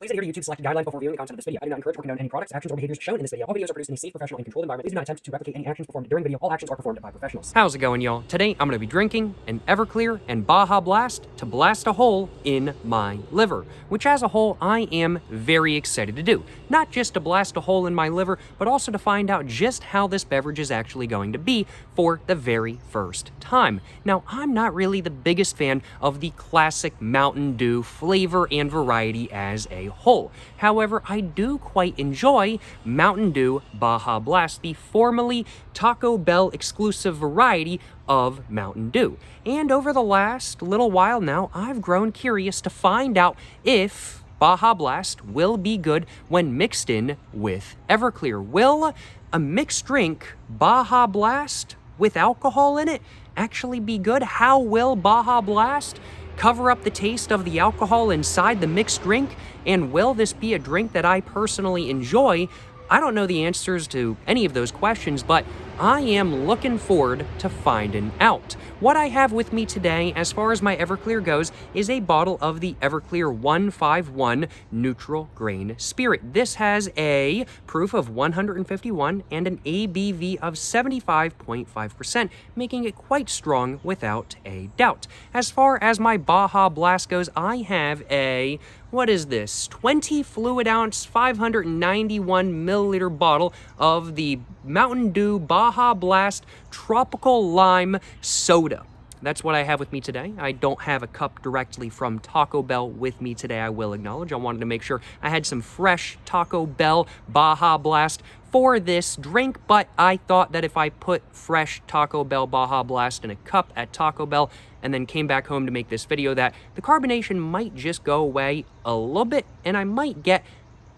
Please adhere to YouTube's selected guidelines before viewing the content of this video. I do not encourage or condone any products, actions, or behaviors shown in this video. All videos are produced in a safe, professional, and controlled environment. Please do not attempt to replicate any actions performed during the video. All actions are performed by professionals. How's it going, y'all? Today, I'm going to be drinking an Everclear and Baja Blast to blast a hole in my liver, which as a whole, I am very excited to do. Not just to blast a hole in my liver, but also to find out just how this beverage is actually going to be for the very first time. Now, I'm not really the biggest fan of the classic Mountain Dew flavor and variety as a whole. However, I do quite enjoy Mountain Dew Baja Blast, the formerly Taco Bell exclusive variety of Mountain Dew. And over the last little while now, I've grown curious to find out if Baja Blast will be good when mixed in with Everclear. Will a mixed drink, Baja Blast, with alcohol in it, actually be good? How will Baja Blast cover up the taste of the alcohol inside the mixed drink? And will this be a drink that I personally enjoy? I don't know the answers to any of those questions, but I am looking forward to finding out. What I have with me today, as far as my Everclear goes, is a bottle of the Everclear 151 Neutral Grain Spirit. This has a proof of 151 and an ABV of 75.5%, making it quite strong without a doubt. As far as my Baja Blast goes, I have a, what is this, 20 fluid ounce, 591 milliliter bottle of the Mountain Dew Baja Blast Tropical Lime Soda. That's what I have with me today. I don't have a cup directly from Taco Bell with me today, I will acknowledge. I wanted to make sure I had some fresh Taco Bell Baja Blast for this drink, but I thought that if I put fresh Taco Bell Baja Blast in a cup at Taco Bell and then came back home to make this video, that the carbonation might just go away a little bit and I might get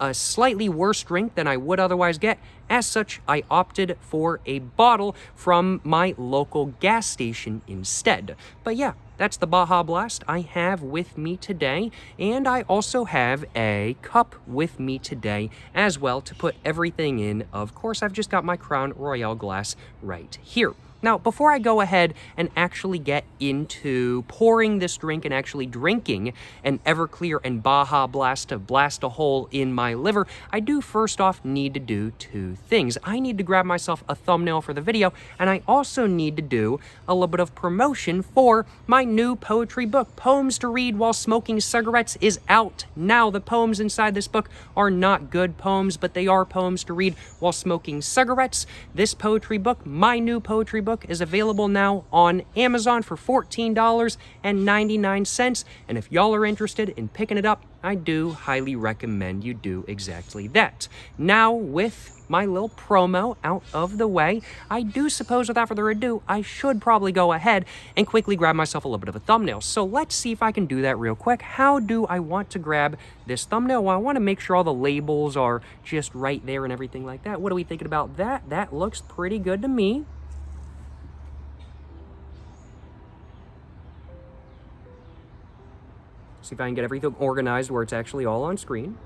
a slightly worse drink than I would otherwise get. As such, I opted for a bottle from my local gas station instead. But yeah, that's the Baja Blast I have with me today, and I also have a cup with me today as well to put everything in. Of course, I've just got my Crown Royale glass right here. Now, before I go ahead and actually get into pouring this drink and actually drinking an Everclear and Baja Blast to blast a hole in my liver, I do first off need to do two things. I need to grab myself a thumbnail for the video, and I also need to do a little bit of promotion for my new poetry book. Poems to Read While Smoking Cigarettes is out now. The poems inside this book are not good poems, but they are poems to read while smoking cigarettes. This poetry book, my new poetry book, is available now on Amazon for $14.99, and if y'all are interested in picking it up, I do highly recommend you do exactly that. Now, with my little promo out of the way, I do suppose without further ado, I should probably go ahead and quickly grab myself a little bit of a thumbnail. So let's see if I can do that real quick. How do I want to grab this thumbnail? Well, I want to make sure all the labels are just right there and everything like that. What are we thinking about that? That looks pretty good to me. See if I can get everything organized where it's actually all on screen.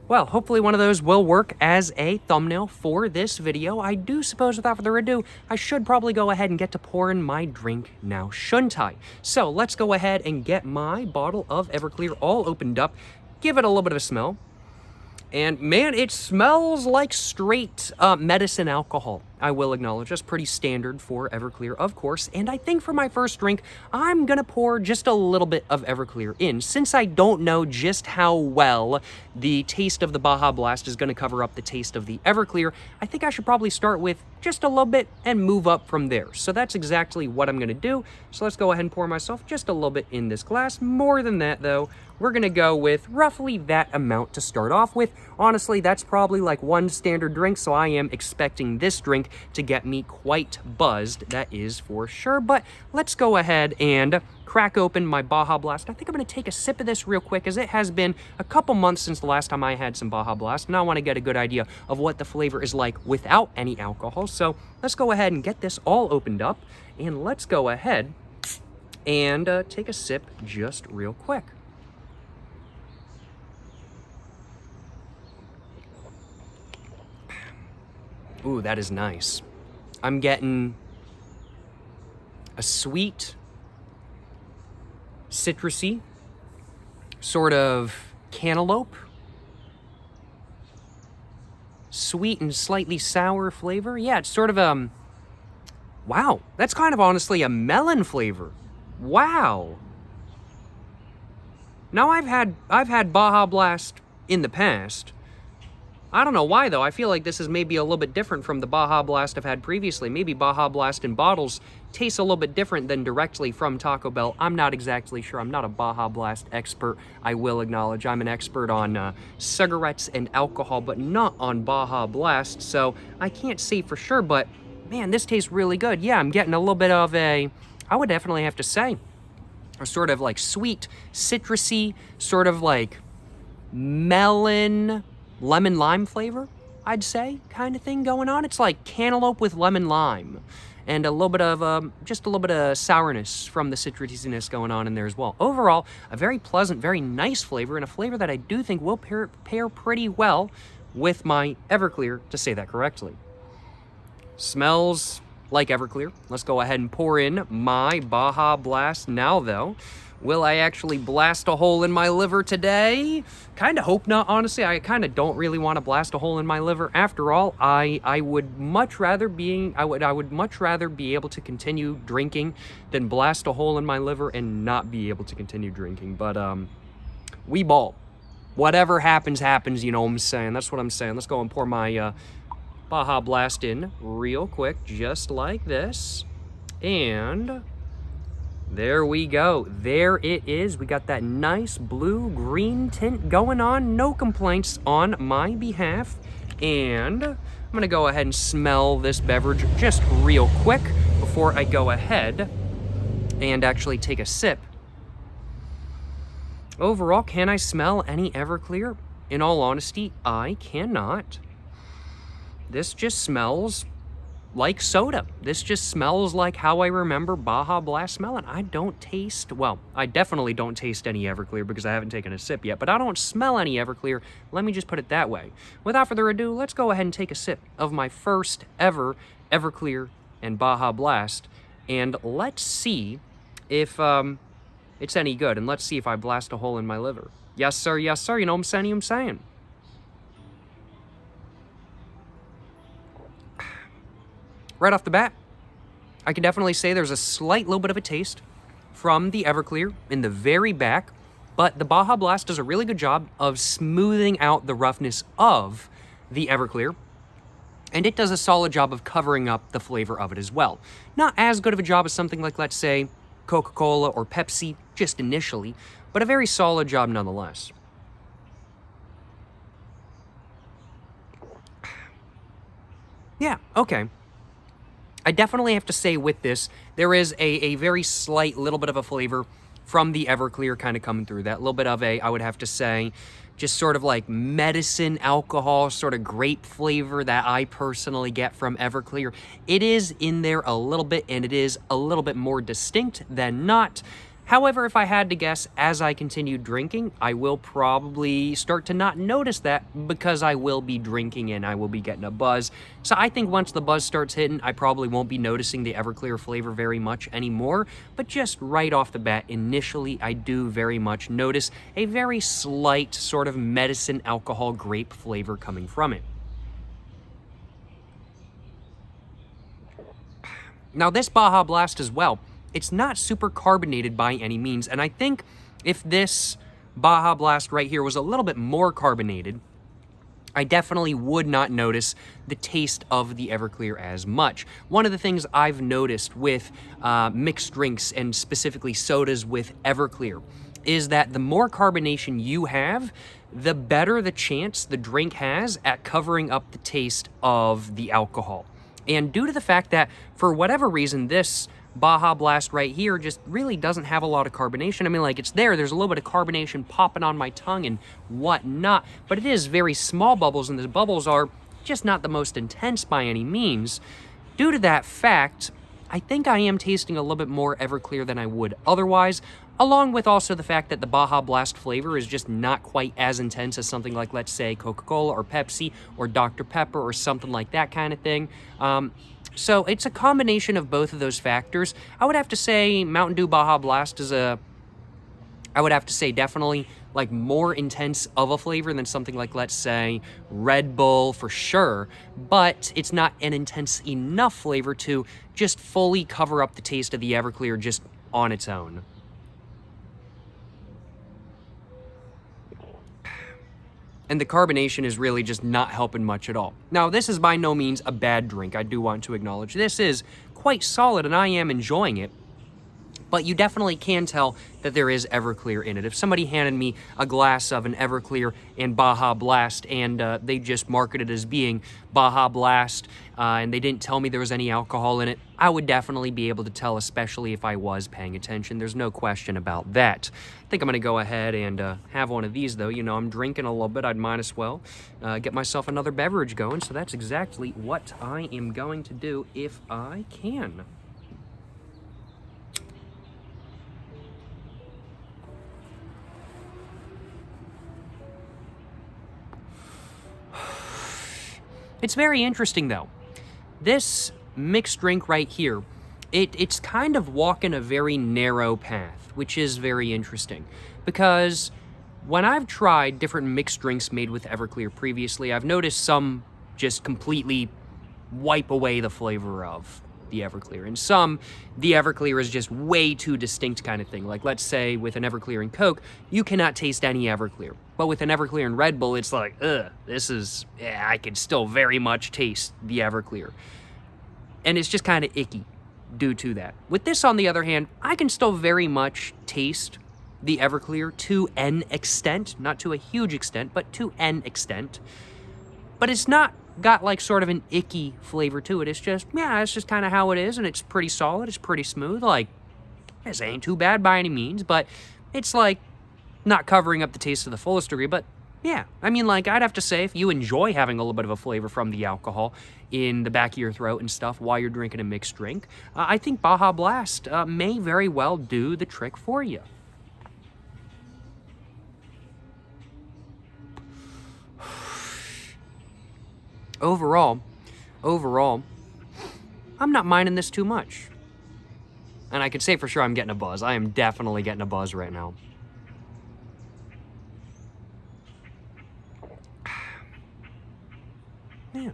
Well, hopefully one of those will work as a thumbnail for this video. I do suppose without further ado, I should probably go ahead and get to pouring my drink now, shouldn't I? So let's go ahead and get my bottle of Everclear all opened up, give it a little bit of a smell. And man, it smells like straight medicine alcohol, I will acknowledge. That's pretty standard for Everclear, of course. And I think for my first drink, I'm gonna pour just a little bit of Everclear in. Since I don't know just how well the taste of the Baja Blast is gonna cover up the taste of the Everclear, I think I should probably start with just a little bit and move up from there. So that's exactly what I'm gonna do. So let's go ahead and pour myself just a little bit in this glass. More than that, though, we're gonna go with roughly that amount to start off with. Honestly, that's probably like one standard drink, so I am expecting this drink to get me quite buzzed, that is for sure. But let's go ahead and crack open my Baja Blast. I think I'm gonna take a sip of this real quick, as it has been a couple months since the last time I had some Baja Blast, and I wanna get a good idea of what the flavor is like without any alcohol. So let's go ahead and get this all opened up, and let's go ahead and take a sip just real quick. Ooh, that is nice. I'm getting a sweet, citrusy, sort of cantaloupe, sweet and slightly sour flavor. Yeah, it's sort of wow, that's kind of honestly a melon flavor. Wow. Now I've had Baja Blast in the past. I don't know why, though. I feel like this is maybe a little bit different from the Baja Blast I've had previously. Maybe Baja Blast in bottles tastes a little bit different than directly from Taco Bell. I'm not exactly sure. I'm not a Baja Blast expert. I will acknowledge I'm an expert on cigarettes and alcohol, but not on Baja Blast, so I can't say for sure, but man, this tastes really good. Yeah, I'm getting a little bit of a, I would definitely have to say, a sort of like sweet, citrusy, sort of like melon, lemon lime flavor, I'd say, kind of thing going on. It's like cantaloupe with lemon lime, and a little bit of just a little bit of sourness from the citrusiness going on in there as well. Overall, a very pleasant, very nice flavor, and a flavor that I do think will pair pretty well with my Everclear, to say that correctly. Smells like Everclear. Let's go ahead and pour in my Baja Blast now, though. Will I actually blast a hole in my liver today? Kind of hope not, honestly. I kind of don't really want to blast a hole in my liver. After all, I would much rather be able to continue drinking than blast a hole in my liver and not be able to continue drinking. But we ball. Whatever happens, happens, you know what I'm saying? That's what I'm saying. Let's go and pour my Baja Blast in real quick, just like this. And there we go. There it is. We got that nice blue-green tint going on. No complaints on my behalf. And I'm going to go ahead and smell this beverage just real quick before I go ahead and actually take a sip. Overall, can I smell any Everclear? In all honesty, I cannot. This just smells like soda. This just smells like how I remember Baja Blast smelling. I don't taste, well, I definitely don't taste any Everclear because I haven't taken a sip yet, but I don't smell any Everclear. Let me just put it that way. Without further ado, let's go ahead and take a sip of my first ever Everclear and Baja Blast, and let's see if it's any good, and let's see if I blast a hole in my liver. Yes, sir, you know what I'm saying. Right off the bat, I can definitely say there's a slight little bit of a taste from the Everclear in the very back, but the Baja Blast does a really good job of smoothing out the roughness of the Everclear, and it does a solid job of covering up the flavor of it as well. Not as good of a job as something like, let's say, Coca-Cola or Pepsi, just initially, but a very solid job nonetheless. Yeah, okay. I definitely have to say with this, there is a very slight little bit of a flavor from the Everclear kind of coming through. That little bit of a, I would have to say, just sort of like medicine alcohol, sort of grape flavor that I personally get from Everclear. It is in there a little bit, and it is a little bit more distinct than not. However, if I had to guess, as I continue drinking, I will probably start to not notice that because I will be drinking and I will be getting a buzz. So I think once the buzz starts hitting, I probably won't be noticing the Everclear flavor very much anymore. But just right off the bat, initially, I do very much notice a very slight sort of medicine alcohol grape flavor coming from it. Now, this Baja Blast as well, it's not super carbonated by any means, and I think if this Baja Blast right here was a little bit more carbonated, I definitely would not notice the taste of the Everclear as much. One of the things I've noticed with mixed drinks, and specifically sodas with Everclear, is that the more carbonation you have, the better the chance the drink has at covering up the taste of the alcohol. And due to the fact that, for whatever reason, this Baja Blast right here just really doesn't have a lot of carbonation. I mean, like, it's there's a little bit of carbonation popping on my tongue and whatnot, but it is very small bubbles, and the bubbles are just not the most intense by any means. Due to that fact, I think I am tasting a little bit more Everclear than I would otherwise, along with also the fact that the Baja Blast flavor is just not quite as intense as something like, let's say, Coca-Cola or Pepsi or Dr. Pepper or something like that kind of thing. So it's a combination of both of those factors. I would have to say Mountain Dew Baja Blast is I would have to say definitely like more intense of a flavor than something like, let's say, Red Bull for sure, but it's not an intense enough flavor to just fully cover up the taste of the Everclear just on its own. And the carbonation is really just not helping much at all. Now, this is by no means a bad drink. I do want to acknowledge this is quite solid, and I am enjoying it. But you definitely can tell that there is Everclear in it. If somebody handed me a glass of an Everclear and Baja Blast and they just marketed it as being Baja Blast and they didn't tell me there was any alcohol in it, I would definitely be able to tell, especially if I was paying attention. There's no question about that. I think I'm going to go ahead and have one of these, though. You know, I'm drinking a little bit. I might as well get myself another beverage going. So that's exactly what I am going to do if I can. It's very interesting, though. This mixed drink right here, it's kind of walking a very narrow path, which is very interesting. Because when I've tried different mixed drinks made with Everclear previously, I've noticed some just completely wipe away the flavor of the Everclear. And some, the Everclear is just way too distinct kind of thing. Like, let's say with an Everclear and Coke, you cannot taste any Everclear. But with an Everclear and Red Bull, it's like, I can still very much taste the Everclear. And it's just kind of icky due to that. With this, on the other hand, I can still very much taste the Everclear to an extent, not to a huge extent, but to an extent. But it's not got like sort of an icky flavor to it. It's just, it's just kind of how it is, and it's pretty solid, it's pretty smooth. Like, this ain't too bad by any means, but it's like not covering up the taste to the fullest degree. But yeah, I mean, like, I'd have to say, if you enjoy having a little bit of a flavor from the alcohol in the back of your throat and stuff while you're drinking a mixed drink, I think Baja Blast may very well do the trick for you. Overall, I'm not minding this too much. And I can say for sure I'm getting a buzz. I am definitely getting a buzz right now. Yeah.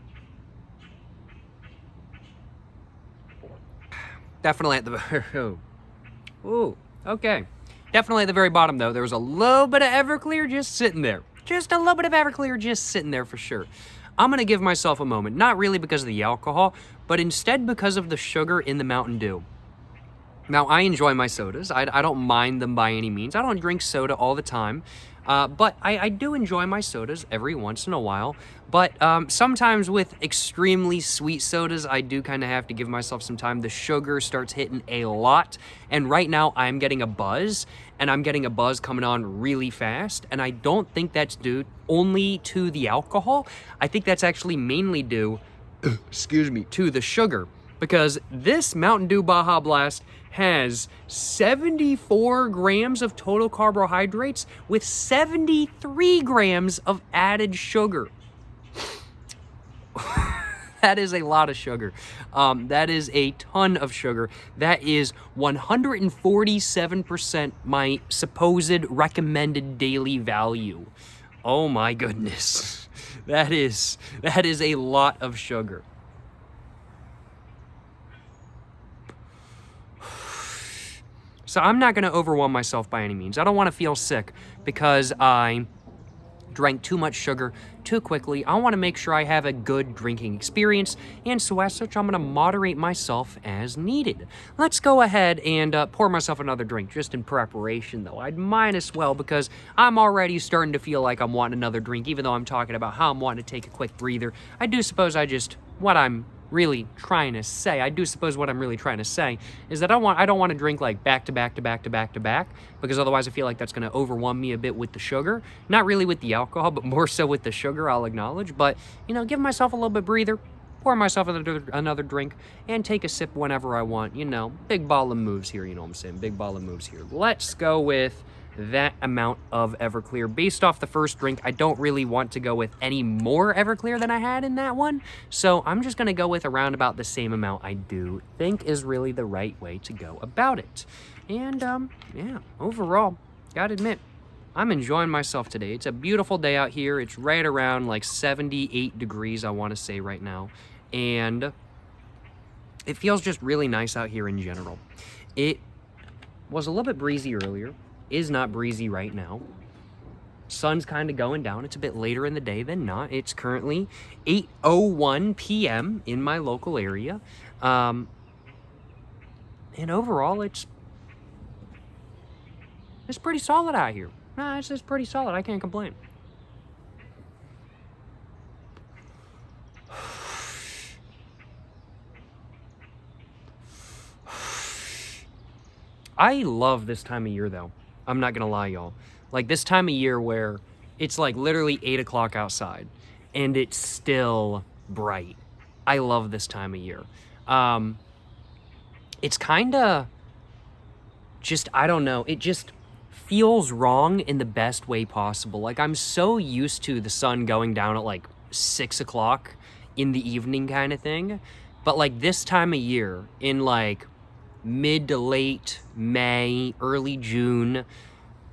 Definitely at the... Ooh, okay. Definitely at the very bottom, though, there was a little bit of Everclear just sitting there. Just a little bit of Everclear just sitting there for sure. I'm going to give myself a moment, not really because of the alcohol, but instead because of the sugar in the Mountain Dew. Now, I enjoy my sodas. I don't mind them by any means. I don't drink soda all the time, but I do enjoy my sodas every once in a while. But sometimes with extremely sweet sodas, I do kind of have to give myself some time. The sugar starts hitting a lot, and right now I'm getting a buzz, and I'm getting a buzz coming on really fast, and I don't think that's due only to the alcohol. I think that's actually mainly due, to the sugar, because this Mountain Dew Baja Blast has 74 grams of total carbohydrates with 73 grams of added sugar. That is a lot of sugar. That is a ton of sugar. That is 147% my supposed recommended daily value. Oh my goodness. That is a lot of sugar. So I'm not going to overwhelm myself by any means. I don't want to feel sick because I drank too much sugar too quickly. I want to make sure I have a good drinking experience, and so as such, I'm going to moderate myself as needed. Let's go ahead and pour myself another drink, just in preparation, though. I might as well, because I'm already starting to feel like I'm wanting another drink, even though I'm talking about how I'm wanting to take a quick breather. I do suppose I don't want to drink like back to back to back to back to back, because otherwise I feel like that's going to overwhelm me a bit with the sugar. Not really with the alcohol, but more so with the sugar, I'll acknowledge. But, you know, give myself a little bit breather, pour myself another drink, and take a sip whenever I want. You know, big ball of moves here, you know what I'm saying? Big ball of moves here. Let's go with that amount of Everclear. Based off the first drink, I don't really want to go with any more Everclear than I had in that one, so I'm just going to go with around about the same amount. I do think is really the right way to go about it. And yeah, overall, gotta admit, I'm enjoying myself today. It's a beautiful day out here. It's right around like 78 degrees, I want to say right now, and it feels just really nice out here in general. It was a little bit breezy earlier, is not breezy right now. Sun's kind of going down. It's a bit later in the day than not. It's currently 8:01 p.m. in my local area. And overall, it's pretty solid out here. Nah, it's just pretty solid. I can't complain. I love this time of year, though. I'm not gonna lie, y'all. Like, this time of year where it's like literally 8 o'clock outside and it's still bright. I love this time of year. It's kind of just, I don't know, it just feels wrong in the best way possible. Like, I'm so used to the sun going down at like 6 o'clock in the evening kind of thing. But like this time of year in like mid to late May, early June,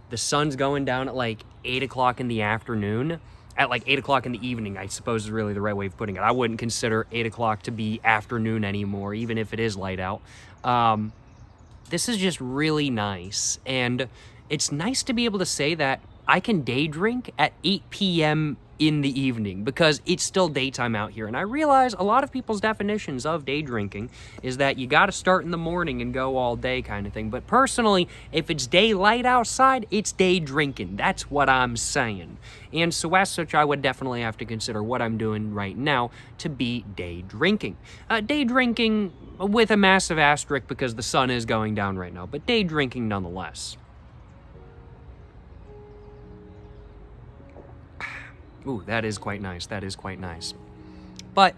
the sun's going down at like 8 o'clock in the afternoon. At like 8 o'clock in the evening, I suppose is really the right way of putting it. I wouldn't consider 8 o'clock to be afternoon anymore, even if it is light out. This is just really nice. And it's nice to be able to say that I can day drink at 8 p.m. in the evening, because it's still daytime out here. And I realize a lot of people's definitions of day drinking is that you got to start in the morning and go all day kind of thing. But personally, if it's daylight outside, it's day drinking. That's what I'm saying. And so as such, I would definitely have to consider what I'm doing right now to be day drinking. Day drinking with a massive asterisk, because the sun is going down right now, but day drinking nonetheless. Ooh, that is quite nice. That is quite nice. But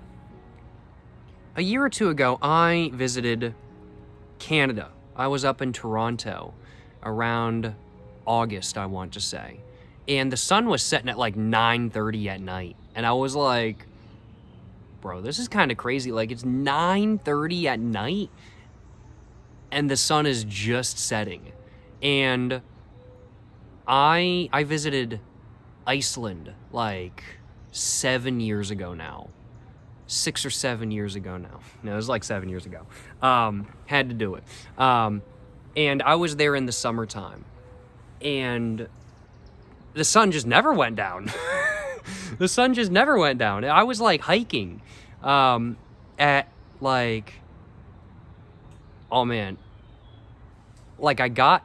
a year or two ago, I visited Canada. I was up in Toronto around August, I want to say. And the sun was setting at like 9:30 at night. And I was like, bro, this is kind of crazy. Like, it's 9:30 at night and the sun is just setting. And I visited Iceland like 7 years ago now. 6 or 7 years ago now. No, it was like 7 years ago. Had to do it. And I was there in the summertime. And the sun just never went down. The sun just never went down. I was like hiking at like, oh man. Like, I got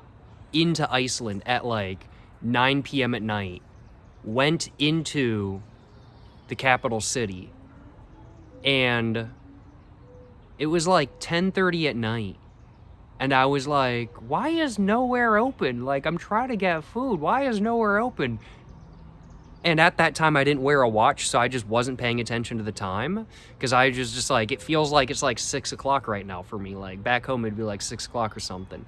into Iceland at like 9 p.m. at night. Went into the capital city, and it was like 10:30 at night, and I was like, why is nowhere open? Like, I'm trying to get food. Why is nowhere open? And at that time, I didn't wear a watch, so I just wasn't paying attention to the time, because I just like, it feels like it's like 6 o'clock right now for me. Like, back home, it'd be like 6 o'clock or something.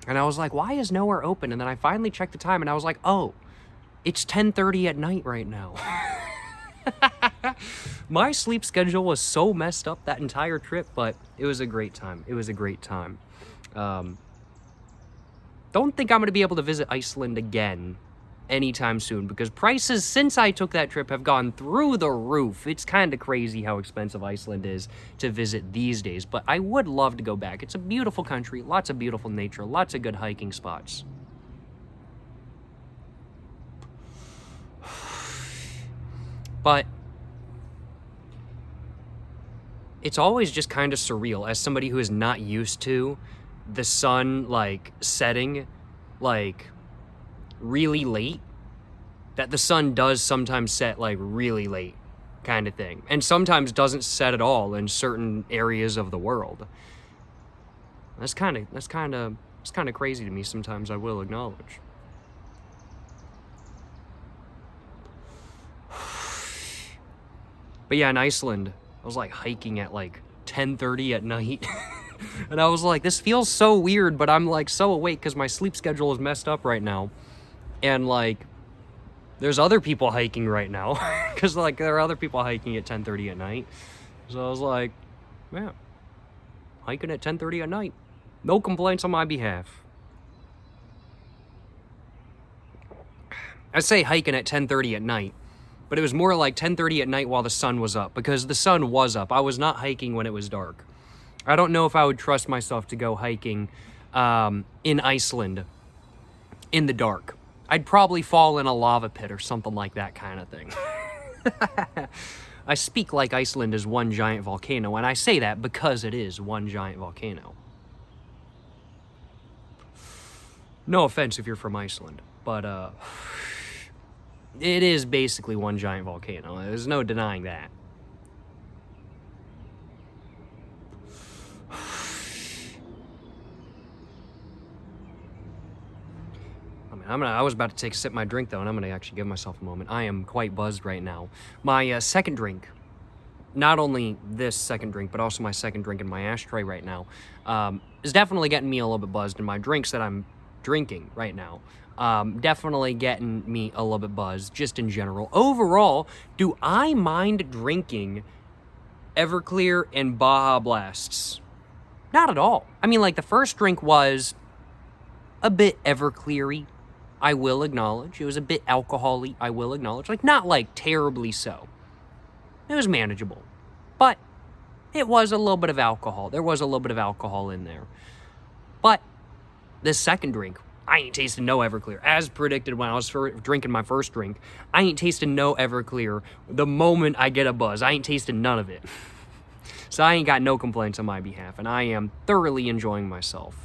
And I was like, why is nowhere open? And then I finally checked the time, and I was like, oh, it's 10:30 at night right now. My sleep schedule was so messed up that entire trip, but it was a great time. It was a great time. Don't think I'm going to be able to visit Iceland again anytime soon, because prices since I took that trip have gone through the roof. It's kind of crazy how expensive Iceland is to visit these days, but I would love to go back. It's a beautiful country, lots of beautiful nature, lots of good hiking spots. But it's always just kind of surreal as somebody who is not used to the sun, like, setting, like, really late, that the sun does sometimes set, like, really late kind of thing. And sometimes doesn't set at all in certain areas of the world. It's kind of crazy to me sometimes, I will acknowledge. But yeah, in Iceland, I was like hiking at like 10:30 at night. And I was like, this feels so weird, but I'm like so awake because my sleep schedule is messed up right now. And like, there's other people hiking right now because like there are other people hiking at 10:30 at night. So I was like, yeah, hiking at 10:30 at night. No complaints on my behalf. I say hiking at 10:30 at night, but it was more like 10:30 at night while the sun was up, because the sun was up. I was not hiking when it was dark. I don't know if I would trust myself to go hiking in Iceland in the dark. I'd probably fall in a lava pit or something like that kind of thing. I speak like Iceland is one giant volcano, and I say that because it is one giant volcano. No offense if you're from Iceland, but it is basically one giant volcano. There's no denying that. I was about to take a sip of my drink, though, and I'm going to actually give myself a moment. I am quite buzzed right now. My second drink, not only this second drink, but also my second drink in my ashtray right now, is definitely getting me a little bit buzzed. And my drinks that I'm drinking right now, definitely getting me a little bit buzzed, just in general. Overall, do I mind drinking Everclear and Baja Blasts? Not at all. I mean, like, the first drink was a bit Everclear-y, I will acknowledge. It was a bit alcohol-y, I will acknowledge. Like, not, like, terribly so. It was manageable. But it was a little bit of alcohol. There was a little bit of alcohol in there. But this second drink, I ain't tasted no Everclear. As predicted when I was drinking my first drink, I ain't tasted no Everclear the moment I get a buzz. I ain't tasted none of it. So I ain't got no complaints on my behalf, and I am thoroughly enjoying myself.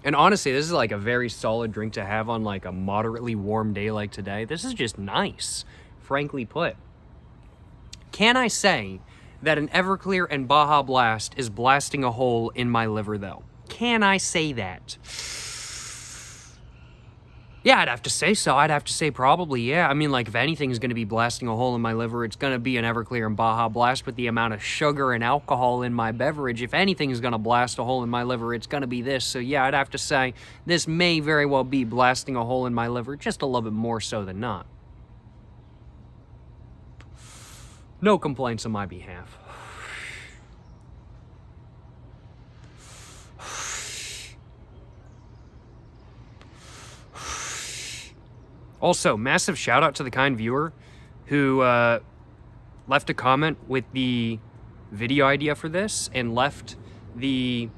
And honestly, this is like a very solid drink to have on like a moderately warm day like today. This is just nice, frankly put. Can I say that an Everclear and Baja Blast is blasting a hole in my liver, though? Can I say that? Yeah, I'd have to say so. I'd have to say probably, yeah. I mean, like, if anything is going to be blasting a hole in my liver, it's going to be an Everclear and Baja Blast with the amount of sugar and alcohol in my beverage. If anything is going to blast a hole in my liver, it's going to be this. So, yeah, I'd have to say this may very well be blasting a hole in my liver, just a little bit more so than not. No complaints on my behalf. Also, massive shout out to the kind viewer who left a comment with the video idea for this and left the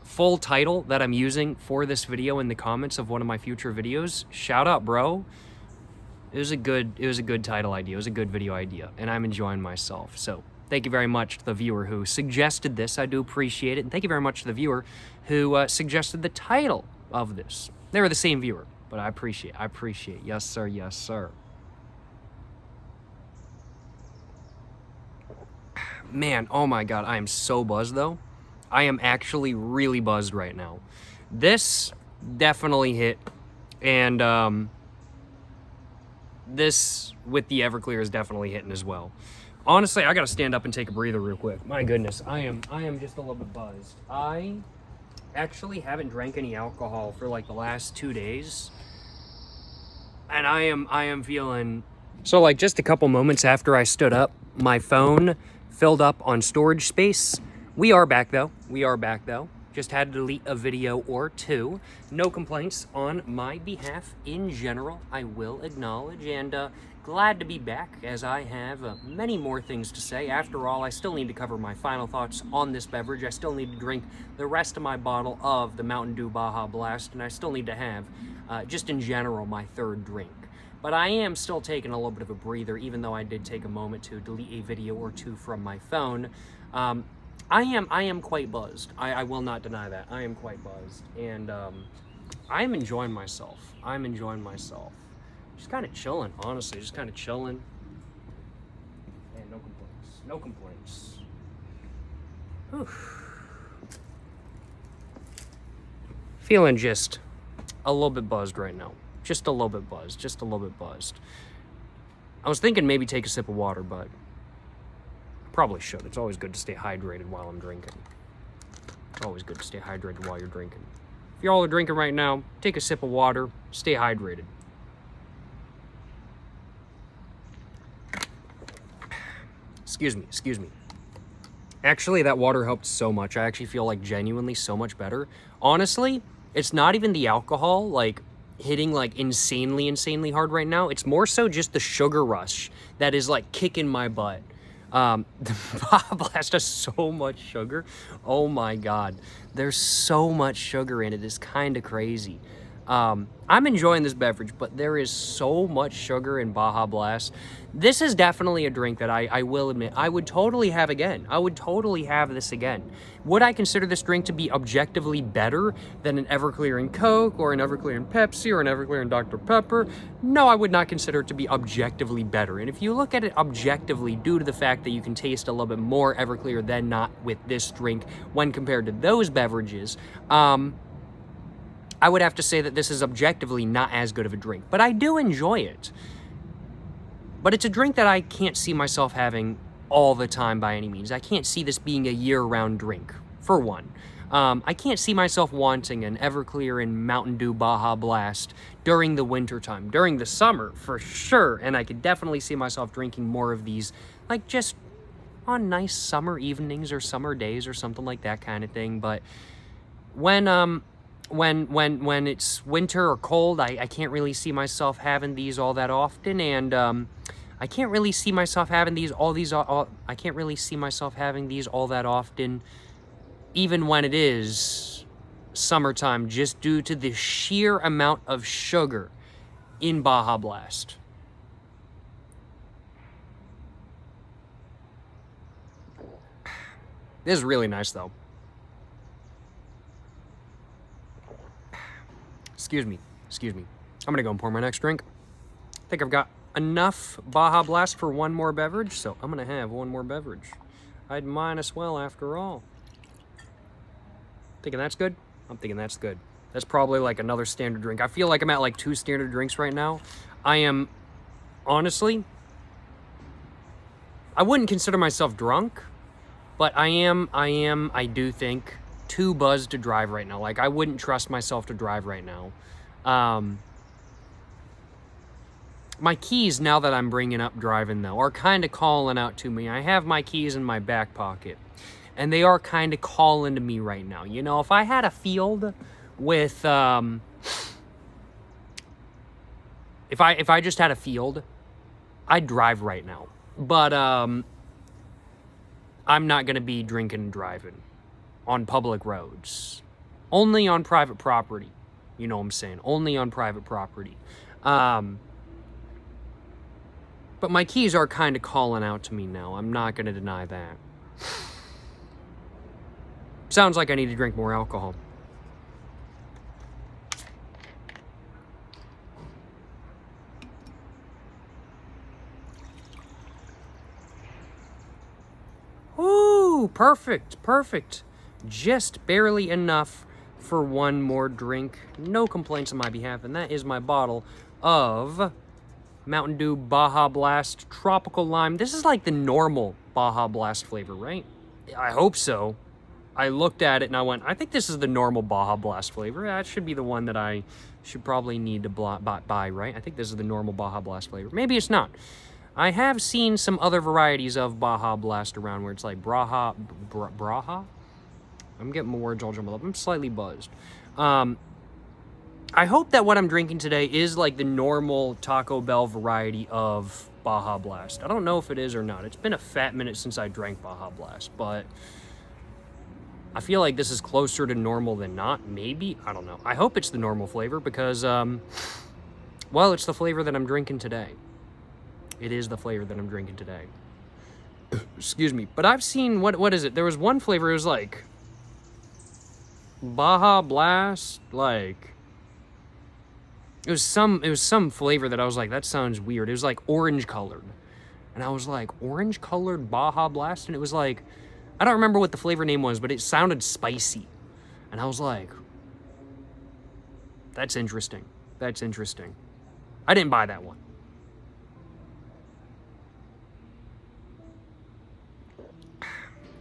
full title that I'm using for this video in the comments of one of my future videos. Shout out, bro. It was a good title idea. It was a good video idea, and I'm enjoying myself. So thank you very much to the viewer who suggested this. I do appreciate it. And thank you very much to the viewer who suggested the title of this. They were the same viewer. But I appreciate. Yes, sir. Yes, sir. Man, oh my God, I am so buzzed, though. I am actually really buzzed right now. This definitely hit, and this with the Everclear is definitely hitting as well. Honestly, I gotta stand up and take a breather real quick. My goodness, I am just a little bit buzzed. I actually haven't drank any alcohol for like the last 2 days, and I am feeling so. Like, just a couple moments after I stood up, my phone filled up on storage space. We are back though. Just had to delete a video or two. No complaints on my behalf in general, I will acknowledge, and glad to be back, as I have many more things to say. After all, I still need to cover my final thoughts on this beverage. I still need to drink the rest of my bottle of the Mountain Dew Baja Blast, and I still need to have just in general, my third drink. But I am still taking a little bit of a breather, even though I did take a moment to delete a video or two from my phone. I am quite buzzed. I will not deny that. I am quite buzzed, and I'm enjoying myself. I'm enjoying myself. Just kind of chilling, honestly. Just kind of chilling. And no complaints. No complaints. Whew. Feeling just a little bit buzzed right now. Just a little bit buzzed. Just a little bit buzzed. I was thinking maybe take a sip of water, but probably should. It's always good to stay hydrated while I'm drinking. It's always good to stay hydrated while you're drinking. If y'all are drinking right now, take a sip of water. Stay hydrated. Excuse me, excuse me. Actually, that water helped so much. I actually feel like genuinely so much better. Honestly, it's not even the alcohol, like, hitting like insanely hard right now. It's more so just the sugar rush that is like kicking my butt. The Baja Blast has so much sugar. Oh my God. There's so much sugar in it. It's kind of crazy. I'm enjoying this beverage, but there is so much sugar in Baja Blast. This is definitely a drink that I will admit I would totally have again. I would totally have this again. Would I consider this drink to be objectively better than an Everclear and Coke or an Everclear and Pepsi or an Everclear and Dr. Pepper? No, I would not consider it to be objectively better. And if you look at it objectively, due to the fact that you can taste a little bit more Everclear than not with this drink when compared to those beverages, I would have to say that this is objectively not as good of a drink, but I do enjoy it. But it's a drink that I can't see myself having all the time by any means. I can't see this being a year-round drink, for one. I can't see myself wanting an Everclear and Mountain Dew Baja Blast during the winter time. During the summer, for sure, and I could definitely see myself drinking more of these, like just on nice summer evenings or summer days or something like that kind of thing. But when it's winter or cold, I can't really see myself having these all that often, and I can't really see myself having these I can't really see myself having these all that often, even when it is summertime, just due to the sheer amount of sugar in Baja Blast. This is really nice, though. Excuse me. I'm gonna go and pour my next drink. I think I've got enough Baja Blast for one more beverage, so I'm gonna have one more beverage. I'd might as well, after all. Thinking that's good? I'm thinking that's good. That's probably like another standard drink. I feel like I'm at like 2 standard drinks right now. I am, honestly, I wouldn't consider myself drunk, but I do think too buzzed to drive right now. Like, I wouldn't trust myself to drive right now. My keys, now that I'm bringing up driving, though, are kind of calling out to me. I have my keys in my back pocket, and they are kind of calling to me right now. You know, if I had a field with, if I just had a field, I'd drive right now. But, I'm not going to be drinking and driving on public roads. Only on private property. You know what I'm saying? Only on private property. But my keys are kind of calling out to me now. I'm not going to deny that. Sounds like I need to drink more alcohol. Ooh, perfect. Just barely enough for one more drink. No complaints on my behalf, and that is my bottle of Mountain Dew Baja Blast Tropical Lime. This is like the normal Baja Blast flavor, right? I hope so. I looked at it and I went, I think this is the normal Baja Blast flavor. That should be the one that I should probably need to buy, right? I think this is the normal Baja Blast flavor. Maybe it's not. I have seen some other varieties of Baja Blast around where it's like Braha? I'm getting my words all jumbled up. I'm slightly buzzed. I hope that what I'm drinking today is like the normal Taco Bell variety of Baja Blast. I don't know if it is or not. It's been a fat minute since I drank Baja Blast, but I feel like this is closer to normal than not. Maybe. I don't know. I hope it's the normal flavor because, well, it's the flavor that I'm drinking today. It is the flavor that I'm drinking today. Excuse me. But I've seen, what is it? There was one flavor, it was like Baja Blast, like it was some flavor that I was like, that sounds weird. It was like orange colored. And I was like, orange colored Baja Blast? And it was like, I don't remember what the flavor name was, but it sounded spicy. And I was like, that's interesting. That's interesting. I didn't buy that one.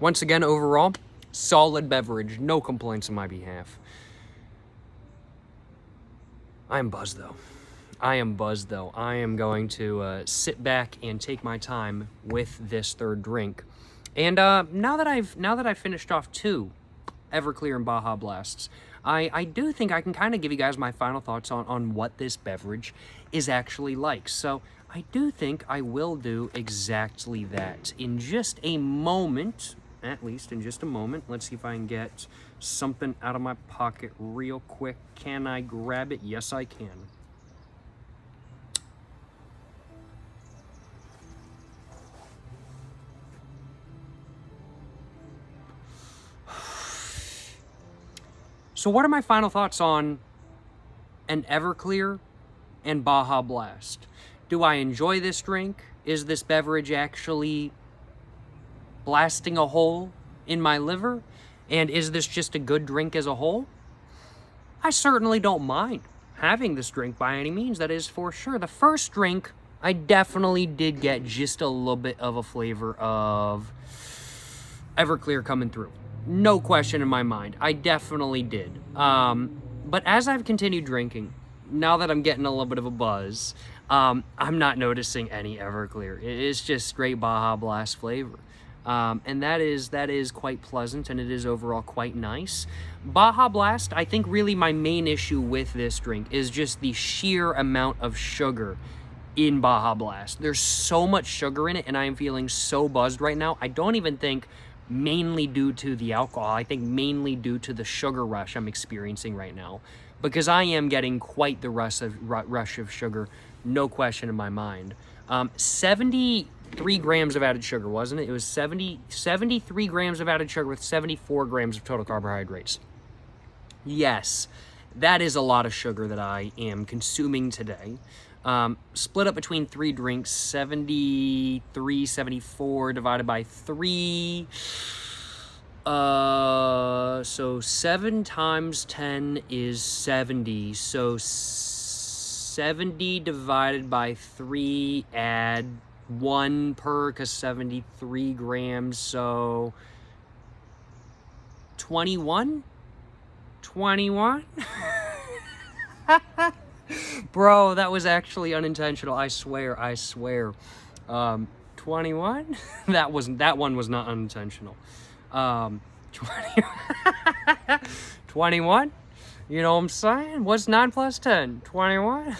Once again, overall, solid beverage. No complaints on my behalf. I am buzzed, though. I am buzzed, though. I am going to sit back and take my time with this third drink. And now that I've finished off 2 Everclear and Baja Blasts, I do think I can kind of give you guys my final thoughts on what this beverage is actually like. So I do think I will do exactly that in just a moment. At least in just a moment. Let's see if I can get something out of my pocket real quick. Can I grab it? Yes, I can. So what are my final thoughts on an Everclear and Baja Blast? Do I enjoy this drink? Is this beverage actually blasting a hole in my liver? And is this just a good drink as a whole? I certainly don't mind having this drink by any means, that is for sure. The first drink, I definitely did get just a little bit of a flavor of Everclear coming through. No question in my mind. I definitely did. But as I've continued drinking, now that I'm getting a little bit of a buzz, I'm not noticing any Everclear. It's just straight Baja Blast flavor. And that is quite pleasant, and it is overall quite nice. Baja Blast, I think really my main issue with this drink is just the sheer amount of sugar in Baja Blast. There's so much sugar in it, and I am feeling so buzzed right now. I don't even think mainly due to the alcohol. I think mainly due to the sugar rush I'm experiencing right now, because I am getting quite the rush of sugar, no question in my mind. 73 grams of added sugar, wasn't it? It was 73 grams of added sugar with 74 grams of total carbohydrates. Yes, that is a lot of sugar that I am consuming today. Split up between 3 drinks, 73, 74 divided by 3. So 7 times 10 is 70. So 70 divided by 3, add 1 per, because 73 grams, so 21? 21? Bro, that was actually unintentional. I swear. 21? That one was not unintentional. 21? You know what I'm saying? What's 9 plus 10? 21?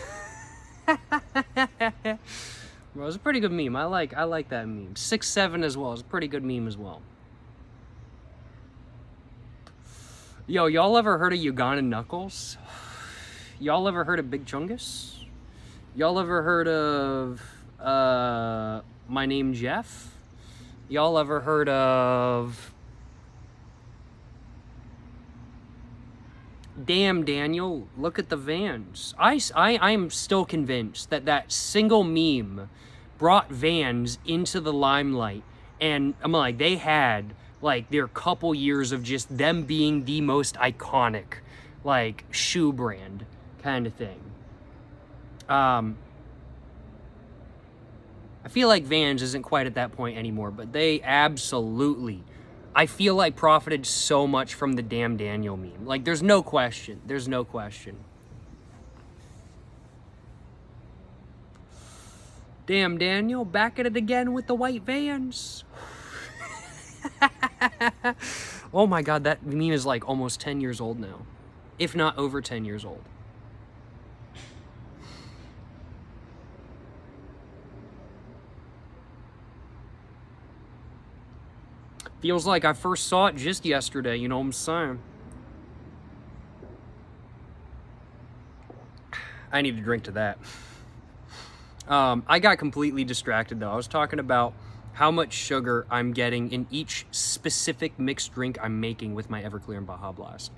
Bro, it's a pretty good meme. I like that meme. 6'7" as well. It's a pretty good meme as well. Yo, y'all ever heard of Ugandan Knuckles? Y'all ever heard of Big Chungus? Y'all ever heard of My Name Jeff? Y'all ever heard of Damn Daniel, look at the Vans? I am still convinced that single meme brought Vans into the limelight, and I'm like, they had like their couple years of just them being the most iconic like shoe brand kind of thing. I feel like Vans isn't quite at that point anymore, but they absolutely, I feel like, profited so much from the Damn Daniel meme. Like, there's no question. There's no question. Damn Daniel, back at it again with the white Vans. Oh my god, that meme is like almost 10 years old now. If not over 10 years old. Feels like I first saw it just yesterday, you know what I'm saying? I need to drink to that. I got completely distracted though. I was talking about how much sugar I'm getting in each specific mixed drink I'm making with my Everclear and Baja Blast.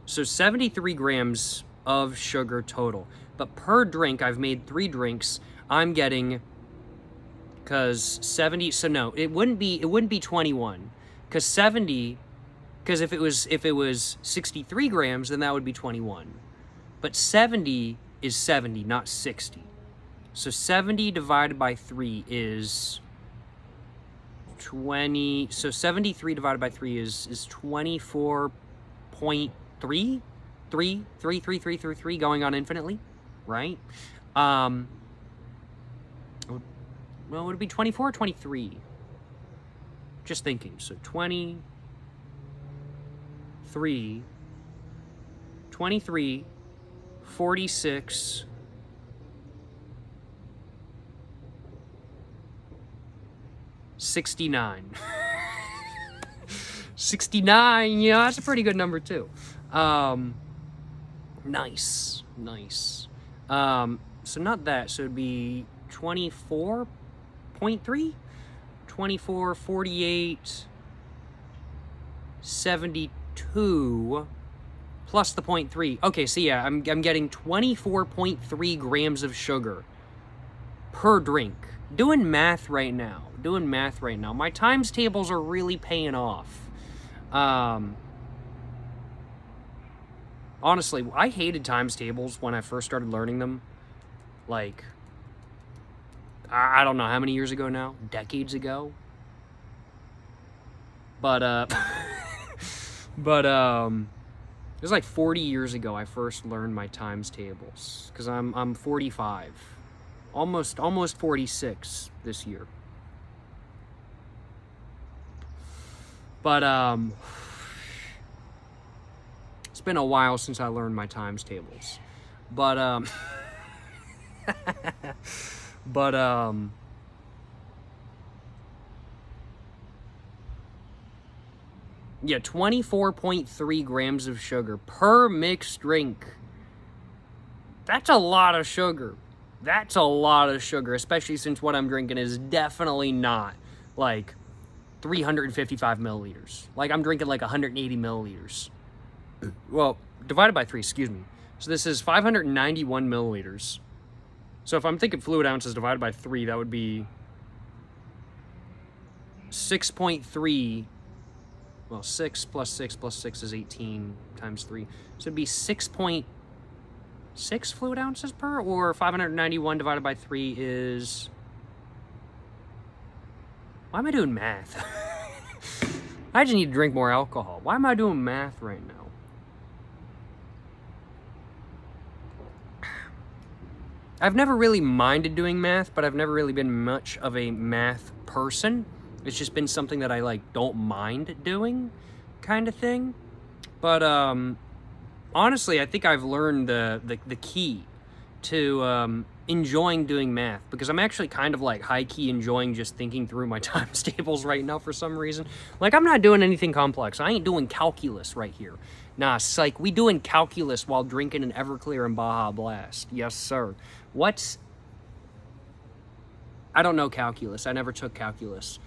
So 73 grams of sugar total. But per drink, I've made 3 drinks, I'm getting, because 70, so no, it wouldn't be 21. Because 70, because if it was 63 grams, then that would be 21. But 70 is 70, not 60. So 70 divided by 3 is 20. So 73 divided by 3 is 24.3, 3 going on infinitely, right? Well, would it be 24 or 23? Just thinking. So 23, 46, 69. 69, yeah, that's a pretty good number too. Nice. So not that, so it'd be 24.3, 24, 48, 72, plus the 0.3. Okay, so yeah, I'm getting 24.3 grams of sugar per drink. Doing math right now. My times tables are really paying off. Honestly, I hated times tables when I first started learning them. Like, I don't know how many years ago now, decades ago. But it was like 40 years ago I first learned my times tables, because I'm 45, almost 46 this year. But it's been a while since I learned my times tables. But yeah, 24.3 grams of sugar per mixed drink. That's a lot of sugar. Especially since what I'm drinking is definitely not like 355 milliliters. Like, I'm drinking like 180 milliliters. Well, divided by 3, excuse me. So this is 591 milliliters. So if I'm thinking fluid ounces divided by 3, that would be 6.3. Well, 6 plus 6 plus 6 is 18 times 3. So it'd be 6.6 fluid ounces per, or 591 divided by 3 is... Why am I doing math? I just need to drink more alcohol. Why am I doing math right now? I've never really minded doing math, but I've never really been much of a math person. It's just been something that I like don't mind doing, kind of thing. But honestly, I think I've learned the key to enjoying doing math, because I'm actually kind of like high-key enjoying just thinking through my times tables right now for some reason. Like, I'm not doing anything complex. I ain't doing calculus right here. Nah, psych, we doing calculus while drinking an Everclear and Baja Blast. Yes, sir. What's... I don't know calculus. I never took calculus.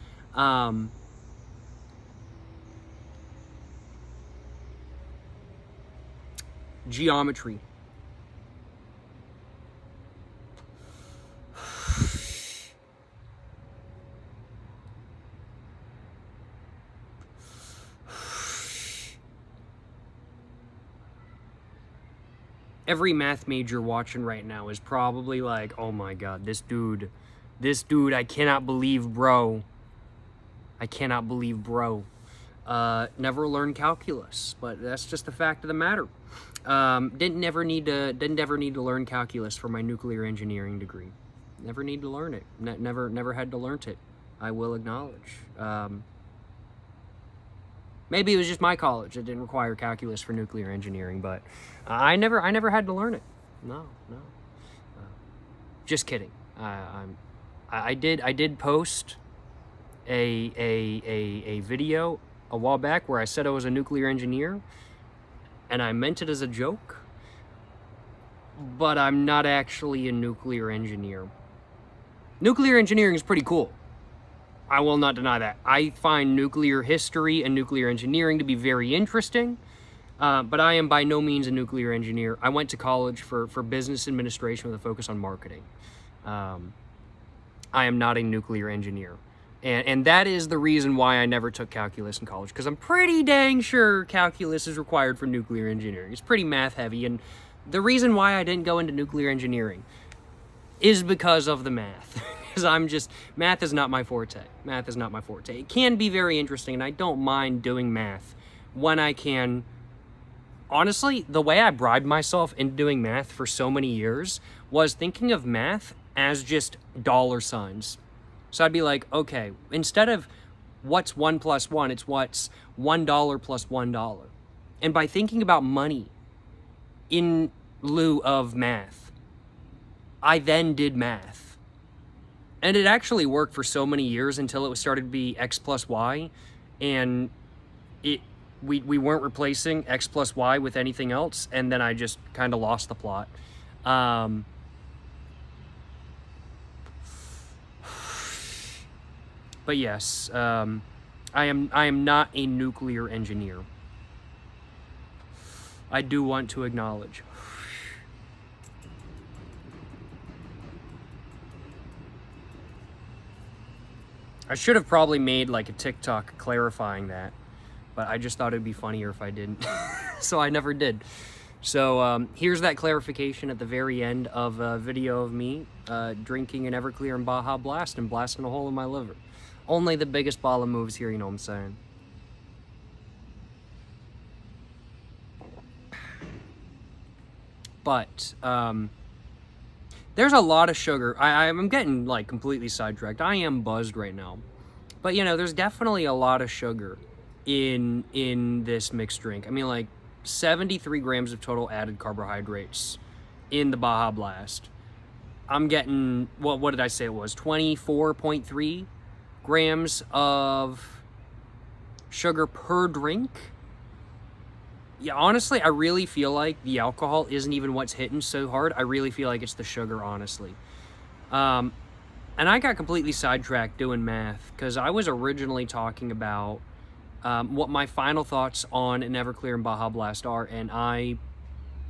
Geometry. Every math major watching right now is probably like, oh my god, this dude, I cannot believe, bro. Never learned calculus, but that's just the fact of the matter. Didn't ever need to learn calculus for my nuclear engineering degree. Never need to learn it. Never had to learn it. I will acknowledge. Maybe it was just my college that didn't require calculus for nuclear engineering, but I never had to learn it. No. Just kidding. I did post a video a while back where I said I was a nuclear engineer, and I meant it as a joke, but I'm not actually a nuclear engineer. Nuclear engineering is pretty cool. I will not deny that. I find nuclear history and nuclear engineering to be very interesting, but I am by no means a nuclear engineer. I went to college for business administration with a focus on marketing. I am not a nuclear engineer. And that is the reason why I never took calculus in college, because I'm pretty dang sure calculus is required for nuclear engineering. It's pretty math heavy, and the reason why I didn't go into nuclear engineering is because of the math. Because math is not my forte. Math is not my forte. It can be very interesting, and I don't mind doing math when I can. Honestly, the way I bribed myself into doing math for so many years was thinking of math as just dollar signs. So I'd be like, okay, instead of what's 1 plus 1, it's what's $1 plus $1. And by thinking about money in lieu of math, I then did math. And it actually worked for so many years until it started to be x plus y, and we weren't replacing x plus y with anything else, and then I just kind of lost the plot. But yes, I am not a nuclear engineer. I do want to acknowledge. I should have probably made like a TikTok clarifying that, but I just thought it'd be funnier if I didn't. So I never did. So here's that clarification at the very end of a video of me drinking an Everclear and Baja Blast and blasting a hole in my liver. Only the biggest ball of moves here, you know what I'm saying? But there's a lot of sugar. I'm getting like completely sidetracked. I am buzzed right now. But you know, there's definitely a lot of sugar in this mixed drink. I mean, like 73 grams of total added carbohydrates in the Baja Blast. I'm getting, what did I say it was? 24.3 grams of sugar per drink. Yeah, honestly, I really feel like the alcohol isn't even what's hitting so hard. I really feel like it's the sugar, honestly. And I got completely sidetracked doing math because I was originally talking about what my final thoughts on an Everclear and Baja Blast are, and I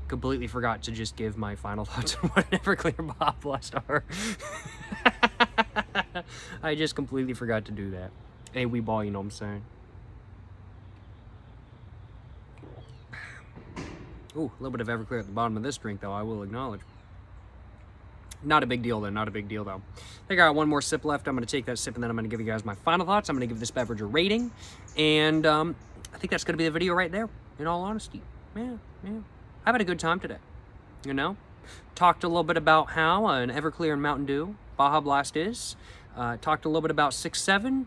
completely forgot to just give my final thoughts on what an Everclear and Baja Blast are. I just completely forgot to do that. Hey, we ball, you know what I'm saying? Ooh, a little bit of Everclear at the bottom of this drink, though, I will acknowledge. Not a big deal, though. Not a big deal, though. I think I got one more sip left. I'm going to take that sip, and then I'm going to give you guys my final thoughts. I'm going to give this beverage a rating, and I think that's going to be the video right there, in all honesty. Yeah. I've had a good time today, you know? Talked a little bit about how an Everclear and Mountain Dew Baja Blast is. Talked a little bit about 6-7.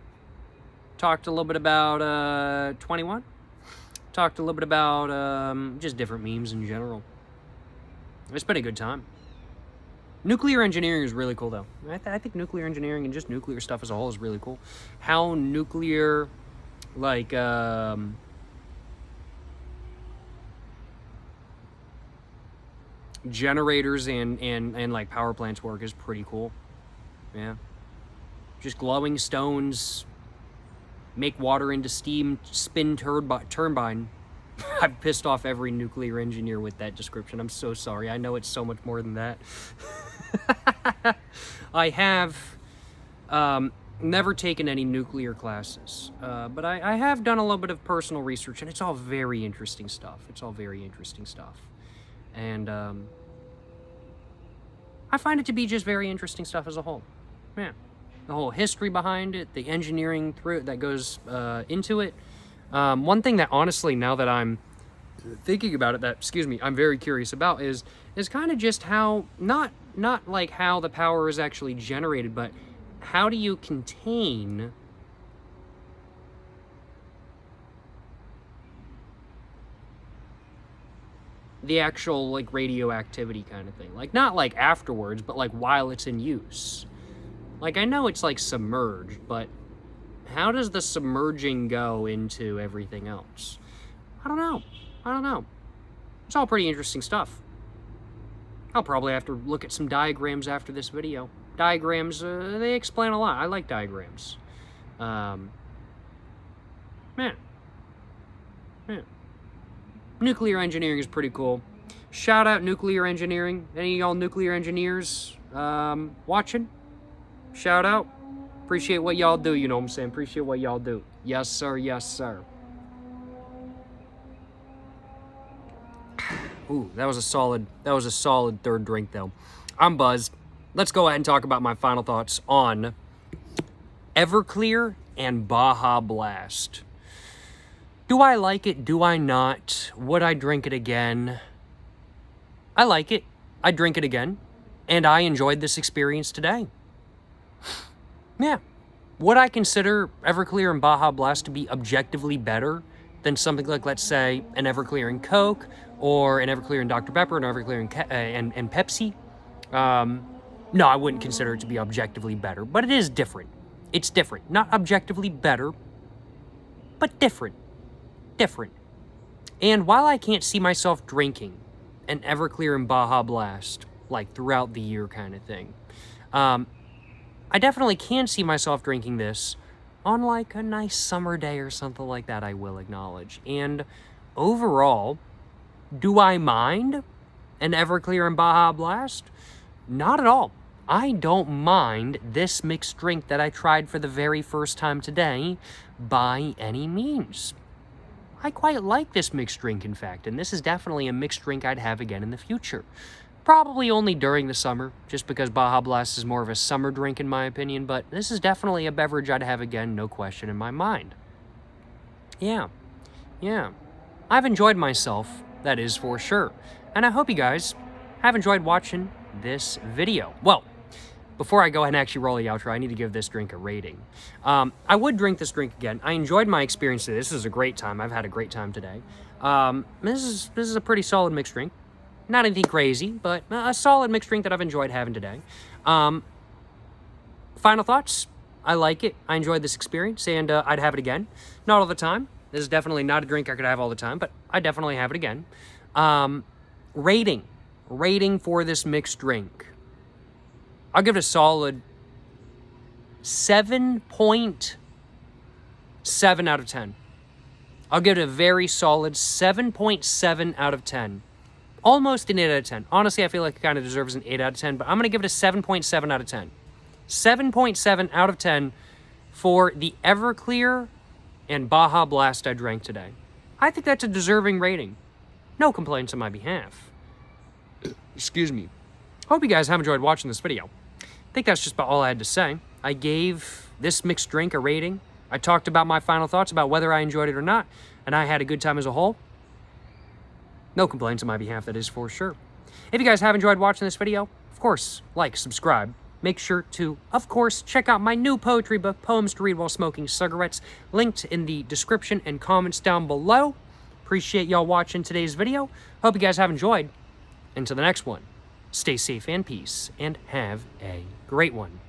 Talked a little bit about 21. Talked a little bit about just different memes in general. It's been a good time. Nuclear engineering is really cool, though. I think nuclear engineering and just nuclear stuff as a whole is really cool. How nuclear, like, generators and like power plants work is pretty cool. Yeah. Just glowing stones make water into steam, spin turbine. I've pissed off every nuclear engineer with that description. I'm so sorry. I know it's so much more than that. I have never taken any nuclear classes, but I have done a little bit of personal research, and it's all very interesting stuff. And I find it to be just very interesting stuff as a whole. Yeah. The whole history behind it, the engineering through it that goes into it. One thing that honestly, now that I'm thinking about it, that, I'm very curious about is kind of just how, not like how the power is actually generated, but how do you contain the actual like radioactivity kind of thing? Like not like afterwards, but like while it's in use. Like I know it's like submerged, but how does the submerging go into everything else? I don't know. It's all pretty interesting stuff. I'll probably have to look at some diagrams after this video. Diagrams, they explain a lot. I like diagrams. Man. Nuclear engineering is pretty cool. Shout out nuclear engineering. Any of y'all nuclear engineers watching? Shout out. Appreciate what y'all do, you know what I'm saying? Appreciate what y'all do. Yes, sir. Yes, sir. Ooh, that was a solid third drink, though. I'm buzzed. Let's go ahead and talk about my final thoughts on Everclear and Baja Blast. Do I like it? Do I not? Would I drink it again? I like it. I'd drink it again. And I enjoyed this experience today. Yeah. Would I consider Everclear and Baja Blast to be objectively better than something like, let's say, an Everclear and Coke, or an Everclear and Dr. Pepper, an Everclear and Pepsi? No, I wouldn't consider it to be objectively better, but it is different. It's different. Not objectively better, but different. Different. And while I can't see myself drinking an Everclear and Baja Blast, like throughout the year kind of thing, I definitely can see myself drinking this on like a nice summer day or something like that, I will acknowledge. And overall, do I mind an Everclear and Baja Blast? Not at all. I don't mind this mixed drink that I tried for the very first time today by any means. I quite like this mixed drink, in fact, and this is definitely a mixed drink I'd have again in the future. Probably only during the summer, just because Baja Blast is more of a summer drink in my opinion, but this is definitely a beverage I'd have again, no question in my mind. Yeah. I've enjoyed myself, that is for sure. And I hope you guys have enjoyed watching this video. Well, before I go ahead and actually roll the outro, I need to give this drink a rating. I would drink this drink again. I enjoyed my experience today. This was a great time. I've had a great time today. This is a pretty solid mixed drink. Not anything crazy, but a solid mixed drink that I've enjoyed having today. Final thoughts? I like it. I enjoyed this experience, and I'd have it again. Not all the time. This is definitely not a drink I could have all the time, but I definitely have it again. Rating for this mixed drink. I'll give it a solid 7.7 out of 10. I'll give it a very solid 7.7 out of 10. Almost an 8 out of 10. Honestly, I feel like it kind of deserves an 8 out of 10, but I'm going to give it a 7.7 out of 10. 7.7 out of 10 for the Everclear and Baja Blast I drank today. I think that's a deserving rating. No complaints on my behalf. Excuse me. Hope you guys have enjoyed watching this video. I think that's just about all I had to say. I gave this mixed drink a rating. I talked about my final thoughts about whether I enjoyed it or not, and I had a good time as a whole. No complaints on my behalf, that is for sure. If you guys have enjoyed watching this video, of course, like, subscribe. Make sure to, of course, check out my new poetry book, Poems to Read While Smoking Cigarettes, linked in the description and comments down below. Appreciate y'all watching today's video. Hope you guys have enjoyed. Until the next one, stay safe and peace, and have a great one.